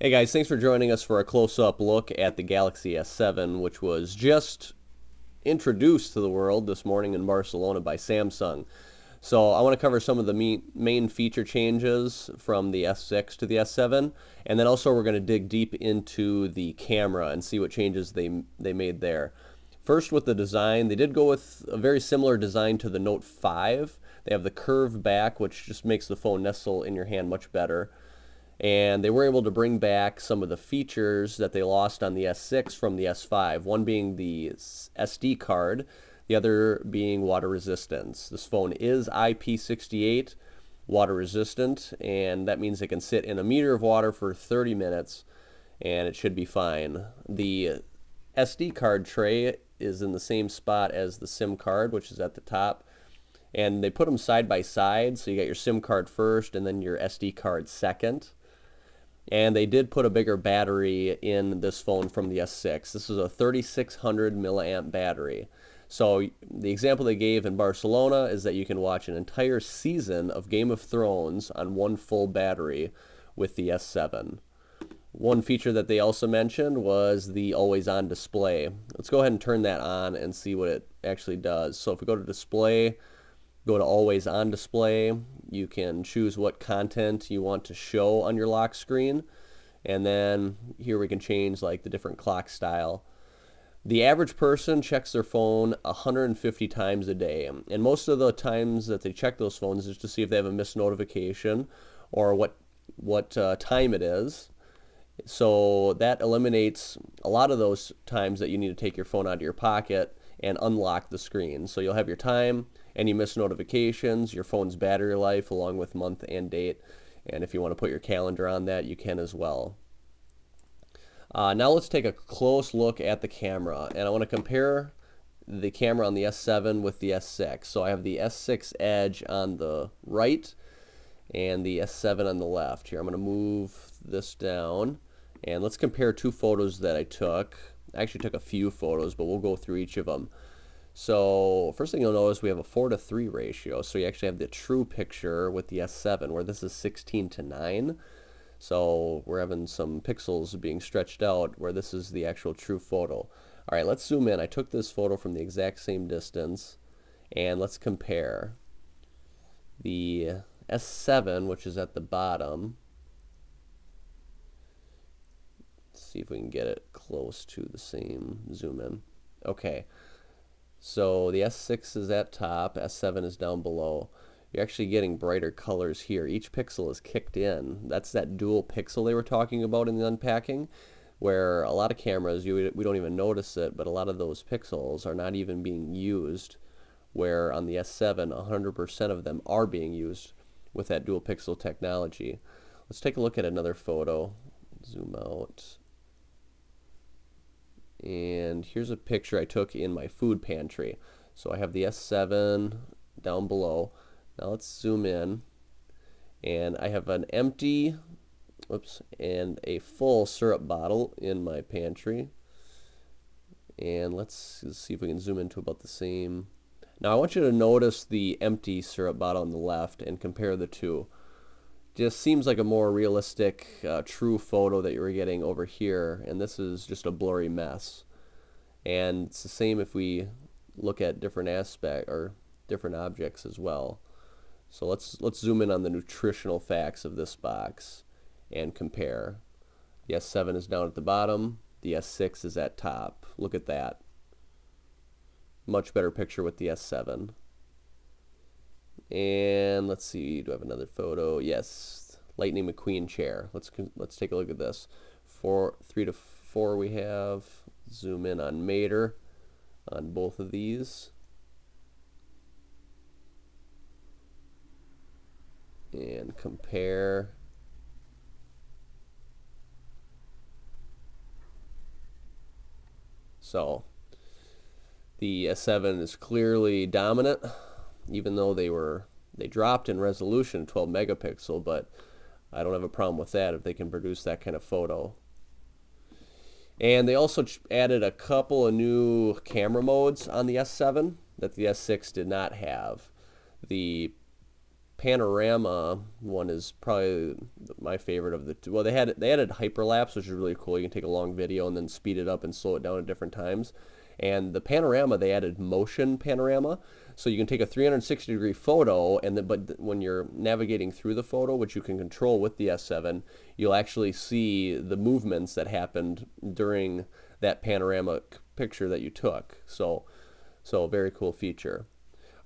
Hey guys, thanks for joining us for a close-up look at the Galaxy S7, which was just introduced to the world this morning in Barcelona by Samsung. So I want to cover some of the main feature changes from the S6 to the S7, and then also we're going to dig deep into the camera and see what changes they made there. First, with the design, they did go with a very similar design to the Note 5. They have the curved back, which just makes the phone nestle in your hand much better. And they were able to bring back some of the features that they lost on the S6 from the S5, one being the SD card, the other being water resistance. This phone is IP68 water resistant, and that means it can sit in a meter of water for 30 minutes, and it should be fine. The SD card tray is in the same spot as the SIM card, which is at the top, and they put them side by side, so you got your SIM card first and then your SD card second. And they did put a bigger battery in this phone from the S6. This is a 3600 milliamp battery. So the example they gave in Barcelona is that you can watch an entire season of Game of Thrones on one full battery with the S7. One feature that they also mentioned was the always on display. Let's go ahead and turn that on and see what it actually does. So if we go to display, go to always on display, you can choose what content you want to show on your lock screen, and then here we can change like the different clock style. The average person checks their phone 150 times a day, and most of the times that they check those phones is to see if they have a missed notification or what time it is. So that eliminates a lot of those times that you need to take your phone out of your pocket and unlock the screen. So you'll have your time, any missed notifications, your phone's battery life along with month and date, and if you want to put your calendar on that, you can as well. Now let's take a close look at the camera, and I want to compare the camera on the S7 with the S6. So I have the S6 Edge on the right and the S7 on the left. Here I'm going to move this down, and let's compare two photos that I took. I actually took a few photos, but we'll go through each of them. So first thing you'll notice, we have a 4:3 ratio, so you actually have the true picture with the S7, where this is 16:9. So we're having some pixels being stretched out, where this is the actual true photo. All right, let's zoom in. I took this photo from the exact same distance, and let's compare. The S7, which is at the bottom, let's see if we can get it close to the same zoom in. Okay. So the S6 is at top, S7 is down below. You're actually getting brighter colors here. Each pixel is kicked in. That's that dual pixel they were talking about in the unpacking, where a lot of cameras, we don't even notice it, but a lot of those pixels are not even being used, where on the S7, 100% of them are being used with that dual pixel technology. Let's take a look at another photo. Zoom out. And here's a picture I took in my food pantry. So I have the S7 down below. Now let's zoom in, and I have an empty, and a full syrup bottle in my pantry. And let's see if we can zoom into about the same. Now I want you to notice the empty syrup bottle on the left and compare the two. Just seems like a more realistic, true photo that you were getting over here, and this is just a blurry mess. And it's the same if we look at different aspect or different objects as well. So let's zoom in on the nutritional facts of this box and compare. The S7 is down at the bottom, the S6 is at top. Look at that. Much better picture with the S7. And let's see, do I have another photo? Yes, Lightning McQueen chair. Let's take a look at this. 3 to 4 we have. Zoom in on Mater on both of these. And compare. So the S7 is clearly dominant, even though they dropped in resolution 12 megapixel, but I don't have a problem with that if they can produce that kind of photo. And they also added a couple of new camera modes on the S7 that the S6 did not have. The panorama one is probably my favorite of the two. Well, they added hyperlapse, which is really cool. You can take a long video and then speed it up and slow it down at different times. And the panorama, they added motion panorama, so you can take a 360-degree photo, and then, but when you're navigating through the photo, which you can control with the S7, you'll actually see the movements that happened during that panoramic picture that you took. So a very cool feature.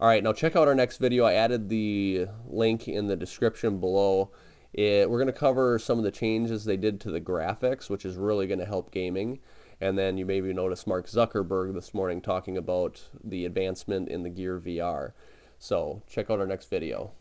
All right, now check out our next video. I added the link in the description below. We're going to cover some of the changes they did to the graphics, which is really going to help gaming. And then you maybe noticed Mark Zuckerberg this morning talking about the advancement in the Gear VR. So check out our next video.